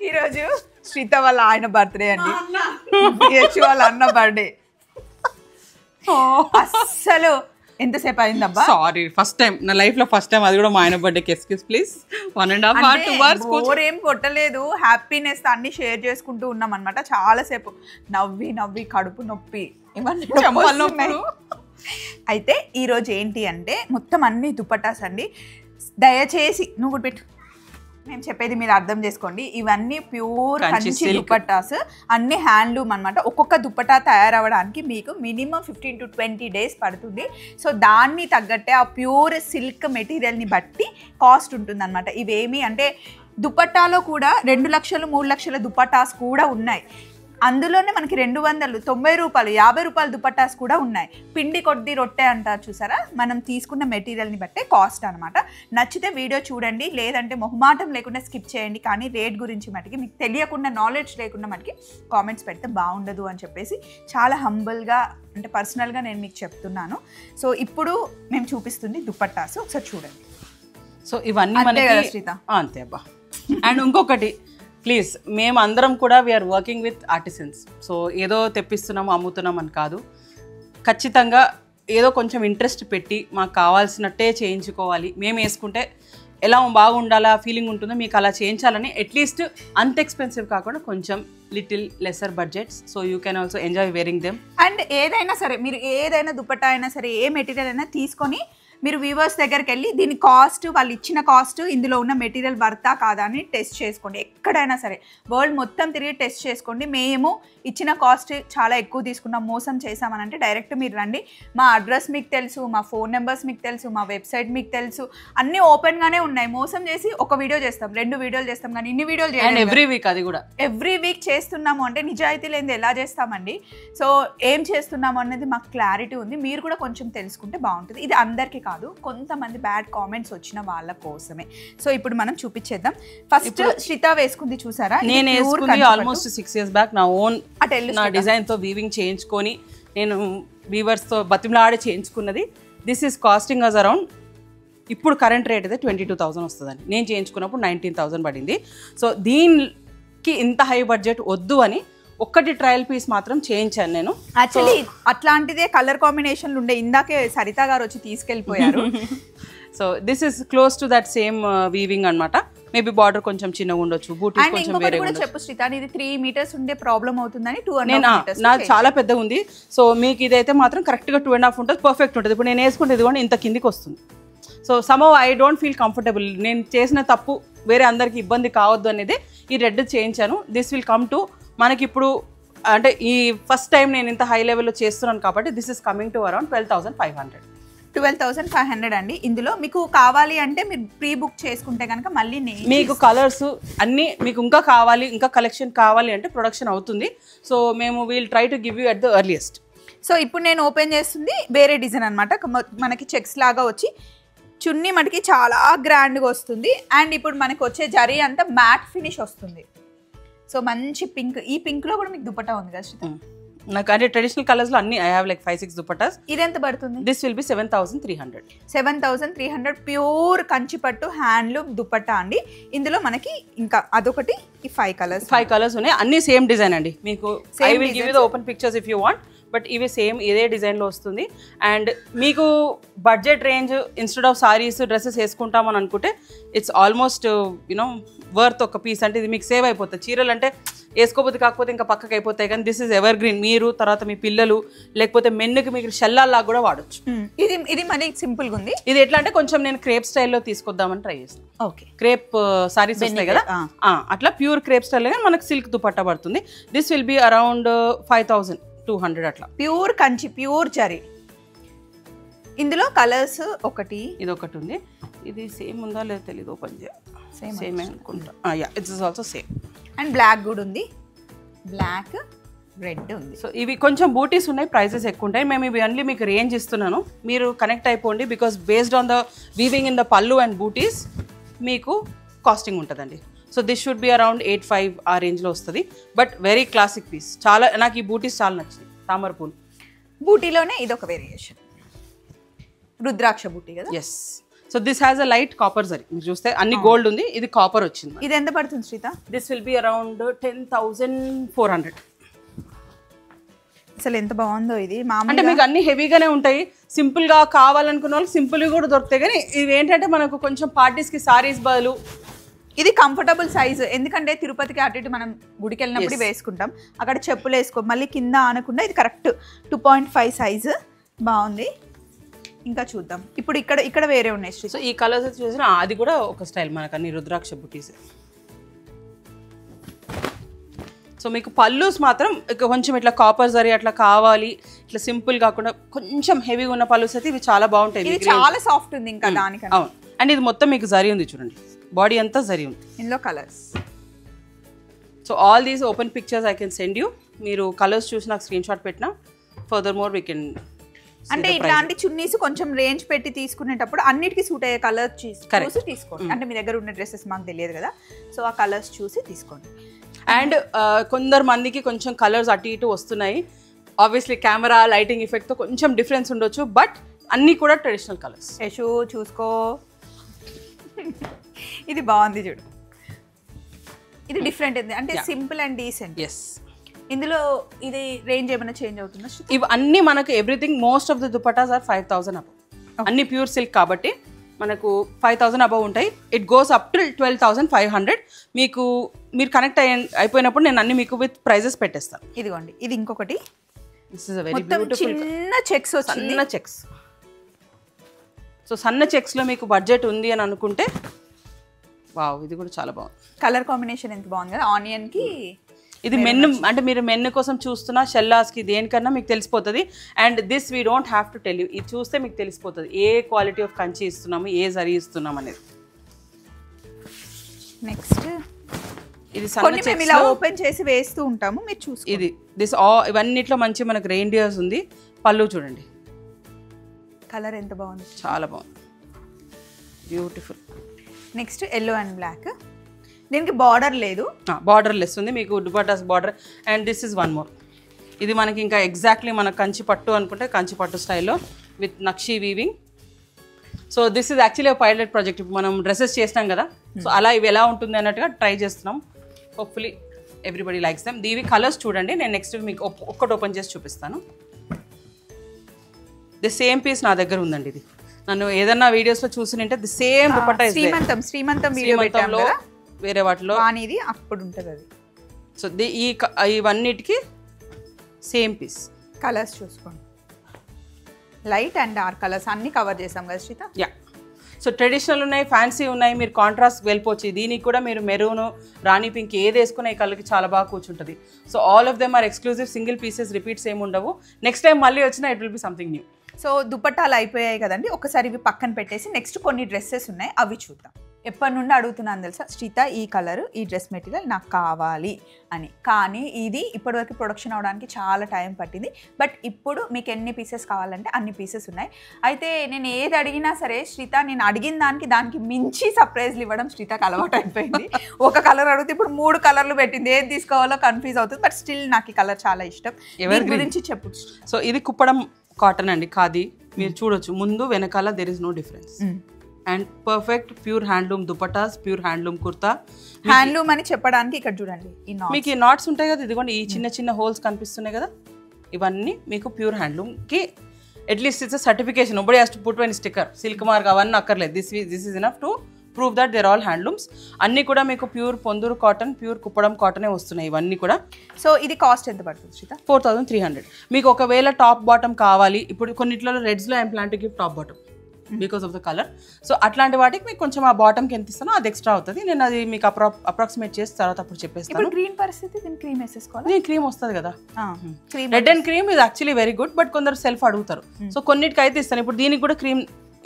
ఈరోజు శ్రీత వాళ్ళ ఆయన బర్త్డే అండి, వాళ్ళ అన్న బర్త్డే. అస్సలు ఎంతసేపు అయిందబ్బా? సారీ, ఫస్ట్ టైం నా లైఫ్ లో, ఫస్ట్ టైం అది కూడా మా ఆయన బర్త్డేకి. Excuse please. 1.5 hours 2 hours bore ఏం కొట్టలేదు, హ్యాపీనెస్ అన్ని షేర్ చేసుకుంటూ ఉన్నాం అనమాట. చాలాసేపు నవ్వి నవ్వి కడుపు నొప్పి ఇవన్నీ. అయితే ఈరోజు ఏంటి అంటే మొత్తం అన్ని దుపట్టాస్ అండి. దయచేసి నువ్వు కూడా పెట్టు, మేము చెప్పేది మీరు అర్థం చేసుకోండి. ఇవన్నీ ప్యూర్ కంచి దుపట్టాస్, అన్ని హ్యాండ్లూమ్ అనమాట. ఒక్కొక్క దుపట్టా తయారవ్వడానికి మీకు మినిమం 15 to 20 days పడుతుంది. సో దాన్ని తగ్గట్టే ఆ ప్యూర్ సిల్క్ మెటీరియల్ని బట్టి కాస్ట్ ఉంటుంది అనమాట. ఇవేమి అంటే దుపట్టాలో కూడా 2 లక్షలు 3 లక్షల దుపట్టాస్ కూడా ఉన్నాయి. అందులోనే మనకి 290 రూపాయలు 50 రూపాయల దుపట్టాస్ కూడా ఉన్నాయి. పిండి కొద్ది రొట్టె అంటారు చూసారా, మనం తీసుకున్న మెటీరియల్ని బట్టే కాస్ట్ అనమాట. నచ్చితే వీడియో చూడండి, లేదంటే మొహమాటం లేకుండా స్కిప్ చేయండి. కానీ రేట్ గురించి మటుకి మీకు తెలియకుండా, నాలెడ్జ్ లేకుండా మటుకి కామెంట్స్ పెడితే బాగుండదు అని చెప్పేసి చాలా హంబుల్గా అంటే పర్సనల్గా నేను మీకు చెప్తున్నాను. సో ఇప్పుడు మేము చూపిస్తుంది దుపట్టాస్, ఒకసారి చూడండి. సో ఇవన్నీ మనకి అంతే అబ్బా. అండ్ ఇంకొకటి ప్లీజ్, మేము అందరం కూడా we are working with artisans. So ఏదో తెప్పిస్తున్నాము అమ్ముతున్నాం అని కాదు, ఖచ్చితంగా ఏదో కొంచెం ఇంట్రెస్ట్ పెట్టి మాకు కావాల్సినట్టే చేయించుకోవాలి. మేము వేసుకుంటే ఎలా బాగుండాలా ఫీలింగ్ ఉంటుందో మీకు అలా చేయించాలని, అట్లీస్ట్ అంత ఎక్స్పెన్సివ్ కాకుండా కొంచెం little lesser budgets. So you can also enjoy wearing them. And ఏదైనా సరే, మీరు ఏదైనా దుపట్టా అయినా సరే, ఏ మెటీరియల్ అయినా తీసుకొని మీరు వీవర్స్ దగ్గరికి వెళ్ళి దీని కాస్ట్, వాళ్ళు ఇచ్చిన కాస్ట్, ఇందులో ఉన్న మెటీరియల్ వర్తా కాదా అని టెస్ట్ చేసుకోండి. ఎక్కడైనా సరే వరల్డ్ మొత్తం తిరిగి టెస్ట్ చేసుకోండి. మేము ఇచ్చిన కాస్ట్ చాలా ఎక్కువ తీసుకున్నాం, మోసం చేసామని అంటే డైరెక్ట్ మీరు రండి. మా అడ్రస్ మీకు తెలుసు, మా ఫోన్ నెంబర్స్ మీకు తెలుసు, మా వెబ్సైట్ మీకు తెలుసు, అన్నీ ఓపెన్గానే ఉన్నాయి. మోసం చేసి ఒక వీడియో చేస్తాం, 2 వీడియోలు చేస్తాం, కానీ ఇన్ని వీడియోలు చేయాలి ఎవ్రీ వీక్. అది కూడా ఎవ్రీ వీక్ చేస్తున్నాము అంటే నిజాయితీ లేనిది ఎలా చేస్తామండి? సో ఏం చేస్తున్నాము అనేది మాకు క్లారిటీ ఉంది. మీరు కూడా కొంచెం తెలుసుకుంటే బాగుంటుంది. ఇది అందరికీ కాదు, కొంతమంది బ్యాడ్ కామెంట్స్ వచ్చిన వాళ్ళ కోసమే. సో ఇప్పుడు మనం చూపించేద్దాం. ఫస్ట్ శ్రీత వేసుకుంది చూసారా, నేను వేసుకుంది ఆల్మోస్ట్ 6 years బ్యాక్. నా ఓన్ నా డిజైన్ తో వీవింగ్ చేయించుకొని నేను వీవర్స్ తో బతిమలాడి చేయించుకున్నది. This is costing us around, ఇప్పుడు కరెంట్ రేట్ అయితే 22,000 వస్తుందండి. నేను చేయించుకున్నప్పుడు 19,000 పడింది. సో దీనికి ఇంత హై బడ్జెట్ వద్దు అని ఒక్కటి ట్రయల్ పీస్ మాత్రం చేయించాను నేను. యాక్చువల్లీ అట్లాంటిదే కలర్ కాంబినేషన్లు ఉండే, ఇందాకే సరిత గారు వచ్చి తీసుకెళ్ళిపోయారు. So this is close to that same weaving అనమాట. మేబీ బార్డర్ కొంచెం చిన్నగా ఉండొచ్చు, బూటీస్ కొంచెం వేరే ఉండొచ్చు. చెప్పు శ్రీత, ఇది 3 meters ఉండే ప్రాబ్లం అవుతుందని 2.5 meters నాకు చాలా పెద్దగా ఉంది. సో మీకు ఇదైతే మాత్రం కరెక్ట్గా 2.5 ఉంటుంది, పర్ఫెక్ట్ ఉంటుంది. ఇప్పుడు నేను వేసుకుంటే ఇది కూడా ఇంత కిందికి వస్తుంది. So somehow I don't feel comfortable. నేను చేసిన తప్పు వేరే అందరికి ఇబ్బంది కావద్దు అనేది ఈ రెడ్ చేయించాను. దిస్ విల్ కమ్ టు మనకి ఇప్పుడు అంటే ఈ ఫస్ట్ టైం నేను ఇంత హై లెవెల్లో చేస్తున్నాను కాబట్టి this is coming to around 12,500. 12,500 అండి. ఇందులో మీకు కావాలి అంటే మీరు ప్రీ బుక్ చేసుకుంటే కనుక మళ్ళీ మీకు కలర్స్ అన్నీ మీకు ఇంకా కావాలి, ఇంకా కలెక్షన్ కావాలి అంటే ప్రొడక్షన్ అవుతుంది. సో మేము will try to give you at the earliest. So ఇప్పుడు నేను ఓపెన్ చేస్తుంది వేరే డిజైన్ అనమాట. మనకి చెక్స్ లాగా వచ్చి చున్నీ మటుకి చాలా గ్రాండ్గా వస్తుంది. అండ్ ఇప్పుడు మనకి వచ్చే జరీ అంతా మ్యాట్ ఫినిష్ వస్తుంది. సో మంచి పింక్, ఈ పింక్ లో కూడా మీకు దుపట్టా ఉంది కదా శ్రీత? నాకు అంటే ట్రెడిషనల్ కలర్స్ లో అన్ని ఐ హావ్ లైక్ 5-6 దుపట్టాస్. ఇది ఎంత పడుతుంది? This will B 7,300. 7,300 pure Kanchipattu handloom dupatta అండి. ఇందులో మనకి ఇంకా అదొకటి, ఈ 5 కలర్స్ ఉన్నాయి. అన్ని సేమ్ డిజైన్ అండి. మీకు I will give you the open pictures if you want, but ఇవి సేమ్ ఇదే డిజైన్లో వస్తుంది. అండ్ మీకు budget range instead of sarees dresses వేసుకుంటామని అనుకుంటే ఇట్స్ ఆల్మోస్ట్ యూనో వర్త్ ఒక పీస్. అంటే ఇది మీకు సేవ్ అయిపోతుంది. చీరలు అంటే వేసుకోపోతే కాకపోతే ఇంకా పక్కకి అయిపోతాయి, కానీ దిస్ ఇస్ ఎవర్ గ్రీన్. మీరు తర్వాత మీ పిల్లలు లేకపోతే మెన్నుకి మీకు షెల్లాల్లాగా కూడా వాడచ్చు. ఇది మళ్ళీ సింపుల్గా ఉంది. ఇది ఎట్లా అంటే కొంచెం నేను క్రేప్ స్టైల్లో తీసుకొద్దామని ట్రై చేస్తాను. ఓకే, క్రేప్ సారీస్ వస్తాయి కదా, అట్లా ప్యూర్ క్రేప్ స్టైల్ కానీ మనకు సిల్క్ దుపట్టా పడుతుంది. దిస్ విల్ బి అరౌండ్ 5,200 అట్లా. Pure Kanchi, pure zari. ఇందులో కలర్స్ ఒకటి, ఇది ఒకటి ఉంది. ఇది సేమ్ ఉందా లేదా తెలియదు, ఓపెన్ చేయాలి. సేమ్ అనుకుంటా. Yeah, it's also same. And black కూడా ఉంది, బ్లాక్ రెడ్ ఉంది. సో ఇవి కొంచెం బూటీస్ ఉన్నాయి, ప్రైసెస్ ఎక్కువ ఉంటాయి. మేము ఇవి అన్లీ మీకు రేంజ్ ఇస్తున్నాను, మీరు కనెక్ట్ అయిపోండి. Because based on the weaving in the pallu and butis మీకు కాస్టింగ్ ఉంటుందండి. So this should be around 8,500 ఆ రేంజ్లో వస్తుంది. But very classic piece. చాలా నాకు ఈ బూటీస్ చాలా నచ్చింది. తామర పూలు బూటీలోనే ఇదొక వేరియేషన్, రుద్రాక్ష బూటీ కదా. Yes. So so this has a light copper zari. మీరు చూస్తే అన్ని గోల్డ్ ఉంది, ఇది కాపర్ వచ్చింది. ఇది ఎంత పడుతుంది Shritha? This will be around 10,400. అసలు ఎంత బాగుందో ఇది. అంటే మీకు అన్ని హెవీగానే ఉంటాయి. సింపుల్ గా కావాలనుకున్న వాళ్ళకి సింపుల్ కూడా దొరుకుతాయి, కానీ ఇవి ఏంటంటే మనకు కొంచెం పార్టీస్ కి సారీస్ బదులు ఇది కంఫర్టబుల్ సైజు. ఎందుకంటే తిరుపతికి అటు ఇటు మనం గుడికి వెళ్ళినప్పుడు వేసుకుంటాం, అక్కడ చెప్పులు వేసుకో మళ్ళీ కింద ఆనకుండా ఇది కరెక్ట్ 2.5 సైజు. బాగుంది. ఇంకా చూద్దాం. ఇప్పుడు ఇక్కడ వేరే ఉన్నాయి. సో ఈ కలర్స్ చూసిన అది కూడా ఒక స్టైల్ మనకు అన్ని రుద్రాక్ష బుటీస్. సో మీకు పల్లూస్ మాత్రం కొంచెం ఇట్లా కాపర్ జరీ అట్లా కావాలి, ఇట్లా సింపుల్ కాకుండా కొంచెం హెవీగా ఉన్న పల్లూస్ అయితే ఇవి చాలా బాగుంటాయి. ఇది చాలా సాఫ్ట్ ఉంది ఇంకా దానికన్నా. అవును. అండ్ ఇది మొత్తం మీకు జరీ ఉంది చూడండి, బాడీ అంతా జరీ ఉంది. ఇందులో colours. So all these open pictures I can send you. మీరు కలర్స్ చూసి నాకు స్క్రీన్ షాట్ పెట్టినా ఫర్దర్ మోర్ వీ కెన్. అంటే ఇట్లాంటి చున్నీస్ కొంచెం రేంజ్ పెట్టి తీసుకునేటప్పుడు అన్నిటికీ సూట్ అయ్యే కలర్ చూసి తీసుకోండి. అంటే మీ దగ్గర ఉన్న డ్రెస్సెస్ మాకు తెలియదు కదా, సో ఆ కలర్స్ చూసి తీసుకోండి. అండ్ కొందరు మందికి కొంచెం కలర్స్ అటు ఇటు వస్తున్నాయి. ఆబ్వియస్లీ కెమెరా లైటింగ్ ఎఫెక్ట్తో కొంచెం డిఫరెన్స్ ఉండొచ్చు, బట్ అన్నీ కూడా ట్రెడిషనల్ కలర్స్. యశు చూసుకో, ఇది బాగుంది చూడు. ఇది డిఫరెంట్ ఉంది, అంటే సింపుల్ అండ్ డీసెంట్. ఎస్. ఇందులో ఇది రేంజ్ ఏమైనా చేంజ్ అవుతుందా? ఇవి అన్ని మనకు everything most of the dupattas are 5,000 above. అన్ని ప్యూర్ సిల్క్ కాబట్టి మనకు 5,000 అబౌవ్ ఉంటాయి. It goes up to 12,500. మీరు కనెక్ట్ అయిపోయినప్పుడు నేను అన్ని మీకు విత్ ప్రైజెస్ పెట్టేస్తాను. ఇదిగోండి, ఇది ఇంకొకటి. This is a very beautiful చిన్న చెక్స్ వచ్చింది. సన్న చెక్స్. సో సన్న చెక్స్లో మీకు బడ్జెట్ ఉంది అని అనుకుంటే వావ్, ఇది కూడా చాలా బాగుంది. కలర్ కాంబినేషన్ ఎంత బాగుంది కదా, ఆనియన్కి. ఇది మెన్ను, అంటే మీరు మెన్ను కోసం చూస్తున్నా షెల్లాస్కి దేనికన్నా మీకు తెలిసిపోతుంది. And this we don't have to tell you, ఇది చూస్తే మీకు తెలిసిపోతుంది ఏ క్వాలిటీ ఆఫ్ కంచి ఇస్తున్నాము, ఏ జరీ ఇస్తున్నాం అనేది. నెక్స్ట్ ఇది సన్న చెక్స్ ఇలా ఓపెన్ చేసి వేస్తూ ఉంటాము, మీరు చూసి. ఇది ఇవన్నిట్లో మంచి మనకు రెయిన్డియర్స్ ఉంది. పళ్ళు చూడండి, కలర్ ఎంత బాగుంది, చాలా బాగుంది, beautiful. Next yellow and black. దీనికి బార్డర్ లేదు, బార్డర్ లెస్ ఉంది మీకు dupattas border. And this is one more. ఇది మనకి ఇంకా ఎగ్జాక్ట్లీ మన కంచి పట్టు అనుకుంటే కంచి పట్టు స్టైల్లో with nakshi weaving. So this is actually pilot project. ఇప్పుడు మనం డ్రెస్సెస్ చేసినాం కదా, సో అలా ఇవి ఎలా ఉంటుంది అన్నట్టుగా ట్రై చేస్తున్నాం. Hopefully everybody likes them. ఇవి కలర్స్ చూడండి, నేను నెక్స్ట్ మీకు ఒక్కటి ఓపెన్ చేసి చూపిస్తాను. ది సేమ్ పీస్ నా దగ్గర ఉందండి. ఇది నన్ను ఏదన్నా వీడియోస్లో చూసినంటే ది సేమ్ దుపట్టా. శ్రీమంతం వీడియో పెట్టాము కదా, వేరే వాటిలో అనేది అప్పుడు ఉంటుంది అది. సో ఇవన్నిటికి సేమ్ పీస్. కలర్స్ చూసుకోండి, లైట్ అండ్ డార్క్ కలర్స్ అన్ని కవర్ చేసాం కదా శ్రీత. యా. సో ట్రెడిషనల్ ఉన్నాయి, ఫ్యాన్సీ ఉన్నాయి, మీరు కాంట్రాస్ట్ వెళ్ళిపోవచ్చు. దీనికి కూడా మీరు మెరూన్, రాణి పింక్ ఏది వేసుకున్న ఈ కలర్కి చాలా బాగా కూర్చుంటుంది. So all of them are exclusive, single pieces, repeats ఏమి ఉండవు. నెక్స్ట్ టైం మళ్ళీ వచ్చినా it will be something new. So దుపట్టాలు అయిపోయాయి కదండి, ఒకసారి ఇవి పక్కన పెట్టేసి నెక్స్ట్ కొన్ని డ్రెస్సెస్ ఉన్నాయి, అవి చూద్దాం. ఎప్పటి నుండి అడుగుతున్నాను తెలుసా శ్రీత, ఈ కలర్ ఈ డ్రెస్ మెటీరియల్ నాకు కావాలి అని. కానీ ఇది ఇప్పటివరకు ప్రొడక్షన్ అవడానికి చాలా టైం పట్టింది. బట్ ఇప్పుడు మీకు ఎన్ని పీసెస్ కావాలంటే అన్ని పీసెస్ ఉన్నాయి. అయితే నేను ఏది అడిగినా సరే శ్రీత, నేను అడిగిన దానికి మించి సర్ప్రైజ్లు ఇవ్వడం శ్రీతకు అలవాటు అయిపోయింది. ఒక కలర్ అడిగితే ఇప్పుడు 3 కలర్లు పెట్టింది, ఏది తీసుకోవాలో కన్ఫ్యూజ్ అవుతుంది. బట్ స్టిల్ నాకు ఈ కలర్ చాలా ఇష్టం. ఎవరి గురించి చెప్పు. సో ఇది కుప్పడం కాటన్ అండి, ఖాదీ. మీరు చూడొచ్చు ముందు వెనకాల there is no difference. And perfect pure handloom dupattas, pure handloom kurta. Handloom అని చెప్పడానికి ఇక్కడ చూడండి మీకు ఈ నాట్స్ ఉంటాయి కదా, ఇదిగోండి ఈ చిన్న చిన్న హోల్స్ కనిపిస్తున్నాయి కదా, ఇవన్నీ మీకు ప్యూర్ హ్యాండ్లూమ్కి at least it's certification. Nobody has to put one sticker, silk mark అవన్నీ అక్కర్లేదు. This is enough to prove that they're all handlooms. అన్నీ కూడా మీకు pure Ponduru cotton, pure Kuppadam కాటనే వస్తున్నాయి ఇవన్నీ కూడా. సో ఇది కాస్ట్ ఎంత పడుతుంది శ్రీత? 4,300. మీకు ఒకవేళ టాప్ బాటమ్ కావాలి, ఇప్పుడు కొన్నిట్లో రెడ్స్లో I'm plan to give top bottom because of the colour. So అట్లాంటి వాటికి మీకు కొంచెం ఆ బాటమ్కి ఎంత ఇస్తానో అది ఎక్స్ట్రా అవుతుంది. నేను అది మీకు అప్రాక్సిమేట్ చేసి తర్వాత అప్పుడు చెప్పేస్తాను. గ్రీన్ పరిస్థితి, దీని క్రీమ్ వేసేసుకోవాలి. దీని క్రీమ్ వస్తుంది కదా, రెడ్ అండ్ క్రీమ్ ఇది యాక్చువల్లీ వెరీ గుడ్. బట్ కొందరు సెల్ఫ్ అడుగుతారు, సో కొన్నిటికి అయితే ఇస్తాను. ఇప్పుడు దీనికి కూడా క్రీమ్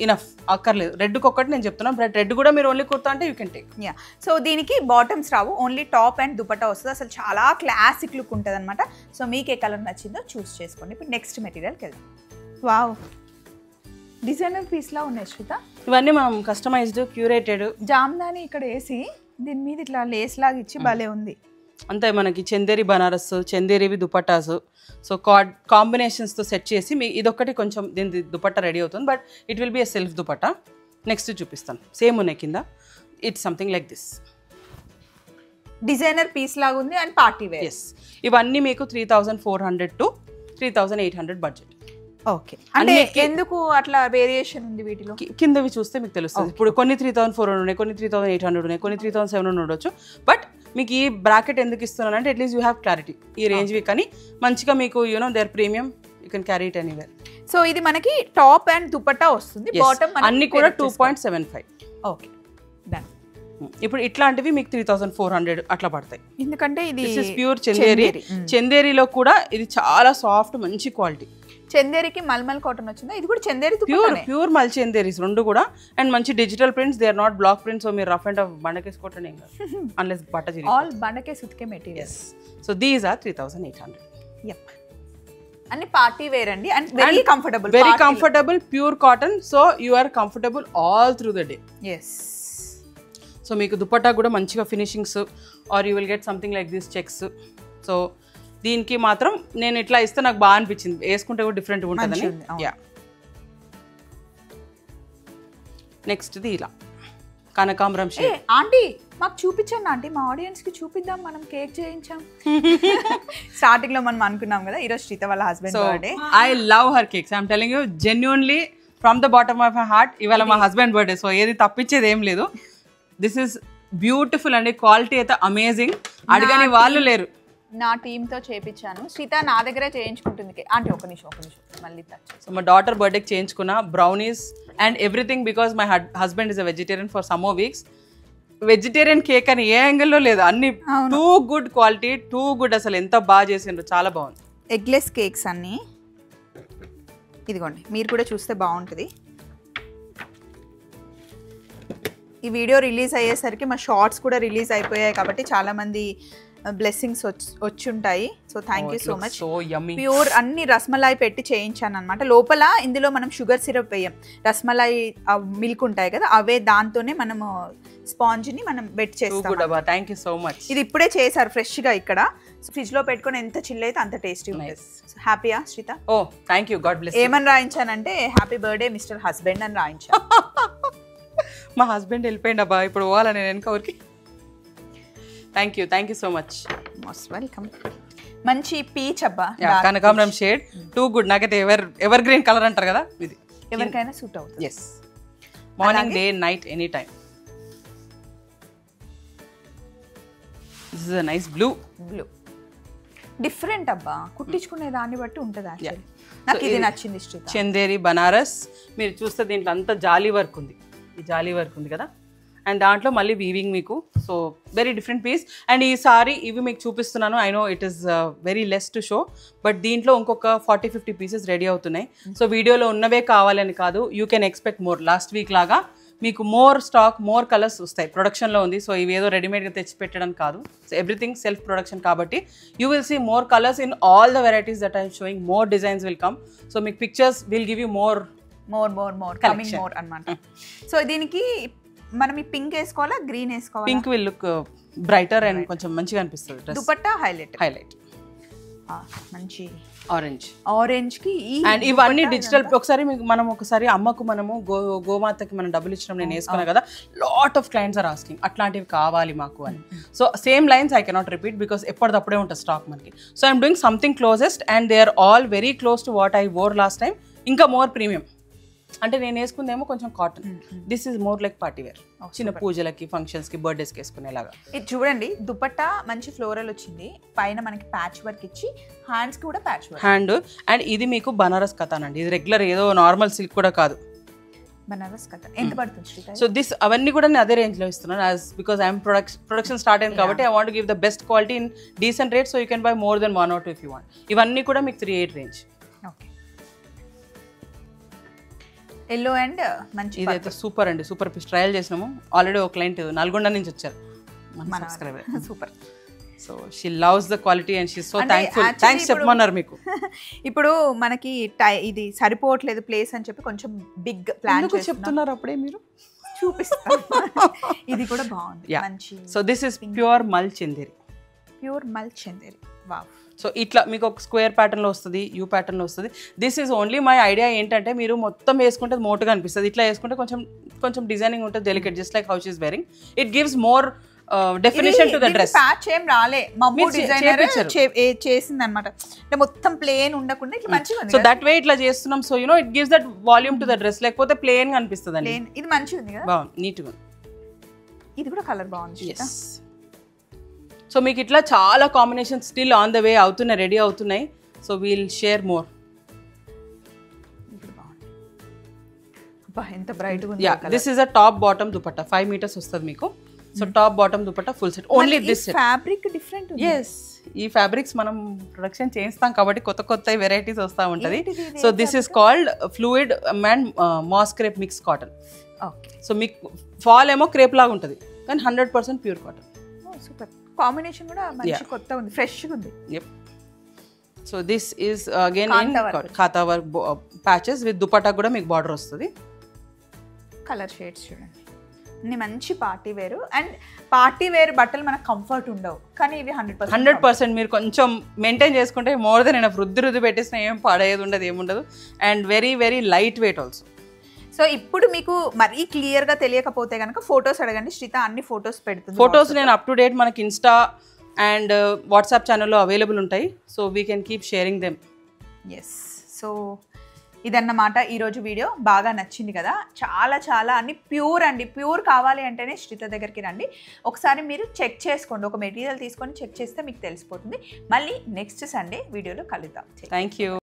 ఇనఫ్ అక్కర్లేదు. రెడ్కి ఒక్కటి నేను చెప్తున్నాను, బట్ రెడ్ కూడా మీరు ఓన్లీ కుర్తా అంటే you can take. Yeah. So దీనికి బాటమ్స్ రావు, ఓన్లీ టాప్ అండ్ దుపట్టా వస్తుంది. అసలు చాలా క్లాసిక్ లుక్ ఉంటుంది అనమాట. సో మీకు ఏ కలర్ నచ్చిందో చూస్ చేసుకోండి. ఇప్పుడు నెక్స్ట్ మెటీరియల్కి వెళ్దాం. వావ్, డిజైనర్ పీస్లా ఉన్నాయి శ్రీత. ఇవన్నీ మనం కస్టమైజ్డ్, క్యూరేటెడ్. జామ్దాని ఇక్కడ వేసి దీని మీద ఇట్లా లేస్ లాగా ఇచ్చి భలే ఉంది. అంతే మనకి చందేరి బనారస్, చందేరివి దుపట్టాసు. సో కాంబినేషన్స్తో సెట్ చేసి మీ ఇదొక్కటి కొంచెం దీని దుపట్టా రెడీ అవుతుంది. But it will be a self dupatta. Next చూపిస్తాను, సేమ్ ఉన్నాయి కింద. It's something like this, designer piece లాగా ఉంది అండ్ పార్టీ వేర్. ఎస్, ఇవన్నీ మీకు 3400 to 3800 బడ్జెట్. ఓకే, అంటే ఎందుకు అట్లా వేరియేషన్ ఉంది వీటిలో? కిందవి చూస్తే మీకు తెలుస్తుంది. ఇప్పుడు కొన్ని 3400 ఉన్నాయి, కొన్ని 3800 ఉన్నాయి, కొన్ని 3700 ఉండొచ్చు. బట్ మీకు ఈ బ్రాకెట్ ఎందుకు ఇస్తున్నాను అంటే అట్లీస్ట్ యూ హ్యావ్ క్లారిటీ ఈ రేంజ్వి. కానీ మంచిగా మీకు there premium, you can carry it anywhere. So ఇది మనకి టాప్ అండ్ దుపట్టా వస్తుంది, బాటమ్ అన్ని కూడా 2.75. Okay done. ఇప్పుడు ఇట్లాంటివి మీకు 3400 అట్లా పడతాయి. ఎందుకంటే ఇది ప్యూర్ చందేరి. చందేరిలో కూడా ఇది చాలా సాఫ్ట్, మంచి క్వాలిటీ. చందేరికి మల్మల్ కాటన్ వచ్చిందా? ఇది కూడా చందేరి ప్యూర్ మల్ చందేరీస్ రెండు కూడా. అండ్ మంచి digital prints, they are not block prints. So మీరు రఫ్ అండ్ బండకేసుకోవటం ఏం కాదు, అన్లెస్ బట్ట చిరిగి. ఆల్ బండకేసి ఉతికే materials. So these are 3800. Yup, అన్ని పార్టీ వేర్ అండి and very comfortable. Very comfortable, pure cotton. So you are comfortable all through the day. Yes. So మీకు దుపట్టా కూడా మంచిగా finishings, or you will get something like this checks. So దీనికి మాత్రం నేను ఇట్లా ఇస్తే నాకు బాగా అనిపించింది, వేసుకుంటే కూడా డిఫరెంట్గా ఉంటుందని. యా, నెక్స్ట్ది ఇలా కనకాంబరం షేడ్. ఆంటీ మాకు చూపించండి ఆంటీ, మా ఆడియన్స్ కి చూపిద్దాం, మనం కేక్ చేయించాం. స్టార్టింగ్ లో మనం అనుకున్నాం కదా, ఈరోజు శ్రీత వాళ్ళ husband birthday. I love her cakes, I'm telling you genuinely from the bottom of my heart. ఇవాళ మా హస్బెండ్ బర్త్డే, సో ఏది తప్పించేది ఏం లేదు. దిస్ ఇస్ బ్యూటిఫుల్ అండి, క్వాలిటీ అయితే అమేజింగ్, అడగని వాళ్ళు లేరు. నా టీంతో చేయించాను, శ్రీత నా దగ్గరే చేయించుకుంటుంది. అంటే ఒక నిమిషం మళ్ళీ టచ్. సో మా డాటర్ బర్త్డేకి చేయించుకున్న brownies and everything, because my husband is a vegetarian for some more weeks. Vegetarian cake అని ఏ యాంగిల్లో లేదు, అన్ని too good quality, too good. అసలు ఎంత బాగా చేసిండ్రు, చాలా బాగుంది. ఎగ్లెస్ కేక్స్ అన్ని ఇదిగోండి, మీరు కూడా చూస్తే బాగుంటుంది. ఈ వీడియో రిలీజ్ అయ్యేసరికి మా షార్ట్స్ కూడా రిలీజ్ అయిపోయాయి కాబట్టి చాలామంది బ్లెస్సింగ్స్ వచ్చుంటాయి. So thank you so much. Pure అన్ని రస్మలాయి పెట్టి చేయించాను అనమాట. లోపల ఇందులో మనం షుగర్ సిరప్ వేయం, రస్మలాయి మిల్క్ ఉంటాయి కదా, అవే దాంతోనే మనము స్పాంజ్ని మనం బెట్ చేస్తాం. Thank you so much. ఇది ఇప్పుడే చేశారు ఫ్రెష్గా ఇక్కడ, ఫ్రిడ్జ్ లో పెట్టుకొని ఎంత చిల్ అయితే అంత టేస్టీ ఉంటుంది. హ్యాపీయా శ్రీత? ఓ థ్యాంక్ యూ, గాడ్ బ్లెస్. ఏమని రాయించానంటే హ్యాపీ బర్త్డే మిస్టర్ హస్బెండ్ అని రాయించాను. మా హస్బెండ్ వెళ్ళిపోయింది అబ్బా, ఇప్పుడు పోవాలా నేను వెనక ఊరికి. Thank you so much. Most welcome. మంచి పీచ్ అబ్బా, కనకాంబరం షేడ్, టూ గుడ్. నాకైతే ఎవర్ గ్రీన్ కలర్ అంటారు కదా, ఇది ఎవరికైనా సూట్ అవుతుంది. Yes, morning, day, night, any time. This is a nice blue. Different అబ్బా, కుట్టించుకునే దాన్ని బట్టి ఉంటుంది. యాక్చువల్లీ నాకు ఇది నచ్చింది. చందేరి బనారస్. మీరు చూస్తే దీంట్లో అంతా జాలీ వర్క్ ఉంది, ఈ జాలీ వర్క్ ఉంది కదా, అండ్ దాంట్లో మళ్ళీ వీవింగ్ మీకు. So very different piece. And ఈ సారీ ఇవి మీకు చూపిస్తున్నాను, I know it is very less to show, but దీంట్లో ఇంకొక 40-50 పీసెస్ రెడీ అవుతున్నాయి. సో వీడియోలో ఉన్నవే కావాలని కాదు, you can expect more. Last week లాగా మీకు మోర్ స్టాక్, మోర్ కలర్స్ వస్తాయి. ప్రొడక్షన్లో ఉంది, సో ఇవి ఏదో రెడీమేడ్గా తెచ్చి పెట్టడం కాదు. సో ఎవ్రీథింగ్ సెల్ఫ్ ప్రొడక్షన్ కాబట్టి you will see more colours in all the varieties that I'm showing. More designs will come. So మీకు pictures will give you more coming more అన్నమాట. సో దీనికి మనం ఈ పింక్ వేసుకోవాలా, గ్రీన్ వేసుకోవాలా? Pink will look brighter and కొంచెం మంచిగా అనిపిస్తుంది. దుపట్టా హైలైట్ మంచి ఆరెంజ్ కి. అండ్ ఇవన్నీ డిజిటల్. ఒకసారి మనం అమ్మకు మనము గోమాతకి మనం డబ్బులు ఇచ్చినాం, నేను వేసుకున్నా కదా, lot of clients are asking అట్లాంటివి కావాలి మాకు అని. So same lines I cannot repeat because ఎప్పటిదప్పుడే ఉంటుంది స్టాక్ మనకి. So I'm doing something closest and they are all very close to what I wore last time. ఇంకా మోర్ ప్రీమియం. అంటే నేను వేసుకుందేమో కొంచెం cotton, this is more like party wear, చిన్న పూజలకి, ఫంక్షన్స్కి, బర్త్డేస్కి వేసుకునేలాగా. ఇది చూడండి, దుపట్టా మంచి ఫ్లోరల్ వచ్చింది, పైన మనకి ప్యాచ్ వర్క్ ఇచ్చి హ్యాండ్స్కి కూడా ప్యాచ్ వర్క్ హ్యాండ్. అండ్ ఇది మీకు బనారస్ కథాన్ అండి, ఇది రెగ్యులర్ ఏదో నార్మల్ సిల్క్ కూడా కాదు, బనారస్ కథ. ఎంత పడుతుంది? సో దిస్ అవన్నీ కూడా నేను అదే రేంజ్లో ఇస్తున్నాను, as because I'm production start అయింది కాబట్టి I want give the best quality in decent rate. So you can buy more than 1 or 2 if you want. ఇవన్నీ కూడా మీకు 3/8 రేంజ్. ఓకే, ఎల్లో అండ్ మంచి. ఇదైతే సూపర్ అండి, సూపర్ పీస్. ట్రయల్ చేసినాము already. ఒక క్లయింట్ నల్గొండ నుంచి వచ్చారు, మన subscriber. Super. So she loves the quality and she so thankful. Thanks చెప్పమన్నారు మీకు. ఇప్పుడు మనకి ఇది సరిపోవట్లేదు ప్లేస్ అని చెప్పి కొంచెం బిగ్ ప్లాన్ చెప్తున్నారు, అప్పుడే మీరు చూపిస్తారు. ఇది కూడా బాగుంది, మంచి. సో దిస్ ఇస్ ప్యూర్ మల్ చందేరి. ప్యూర్ మల్ చందేరి, వావ్. సో ఇట్లా మీకు ఒక స్క్వేర్ ప్యాటర్న్లో వస్తుంది, యూ ప్యాటర్న్లో వస్తుంది. This is only my idea ఏంటంటే మీరు మొత్తం వేసుకుంటే మోటుగా అనిపిస్తుంది, ఇట్లా వేసుకుంటే కొంచెం కొంచెం డిజైనింగ్ ఉంటుంది, delicate, just like how she is wearing. It gives more definition to the dress. Patch ఏం రాలే, మమ్మీ డిజైనర్ చేసింది అనమాట, అంటే మొత్తం ప్లేన్ ఉండకుండా ఇట్లా మంచిగా ఉంది. సో దట్ వే ఇట్లా చేస్తున్నాం. So you know it gives that volume to the dress, లేకపోతే ప్లేన్ గా అనిపిస్తుంది అండి. ఇది మంచిగా ఉంది కదా, బాగుంది, నీట్గా ఉంది. ఇది కూడా కలర్ బాగుంది. సో మీకు ఇట్లా చాలా combination still on the way అవుతున్నాయి, రెడీ అవుతున్నాయి. So we'll share more. ఎంత బ్రైట్ గా ఉంది. Yeah, this is a top bottom dupatta, 5 meters వస్తుంది మీకు. So top bottom dupatta full set, only this set. Fabric different ఉంది. yes, ఈ ఫ్యాబ్రిక్స్ మనం ప్రొడక్షన్ చేస్తాం కాబట్టి కొత్త కొత్త వెరైటీస్ వస్తూ ఉంటుంది. So this is called fluid and moss crepe mix cotton. Okay. So మీకు ఫాల్ ఏమో క్రేప్ లాగా ఉంటుంది, కానీ 100% ప్యూర్ కాటన్. సూపర్ కాంబినేషన్ కూడా మంచి కొత్త ఉంది, ఫ్రెష్ ఉంది. So this is again in ఖాతా వర్క్ ప్యాచెస్ విత్ దుపట్టా కూడా మీకు బార్డర్ వస్తుంది. కలర్ షేడ్స్ చూడండి, అన్ని మంచి party wear. And party wear బట్టలు మనకు కంఫర్ట్ ఉండవు, కానీ ఇవి 100% మీరు కొంచెం మెయింటైన్ చేసుకుంటే మోర్ దెన్ నేను రుద్ది పెట్టేసిన ఏం పాడేది ఉండదు, ఏముండదు. And very very light weight also. So ఇప్పుడు మీకు మరీ క్లియర్గా తెలియకపోతే కనుక ఫొటోస్ అడగండి, శ్రీత అన్ని ఫొటోస్ పెడుతుంది. ఫొటోస్ నేను అప్ టు డేట్ మనకి ఇన్స్టా అండ్ వాట్సాప్ ఛానల్లో అవైలబుల్ ఉంటాయి. So we can keep sharing them. Yes. So ఇదన్నమాట ఈరోజు వీడియో. బాగా నచ్చింది కదా, చాలా చాలా అన్ని ప్యూర్ అండి. ప్యూర్ కావాలి అంటేనే శ్రీత దగ్గరికి రండి, ఒకసారి మీరు చెక్ చేసుకోండి, ఒక మెటీరియల్ తీసుకొని చెక్ చేస్తే మీకు తెలిసిపోతుంది. మళ్ళీ నెక్స్ట్ సండే వీడియోలో కలుద్దాం. Thank you.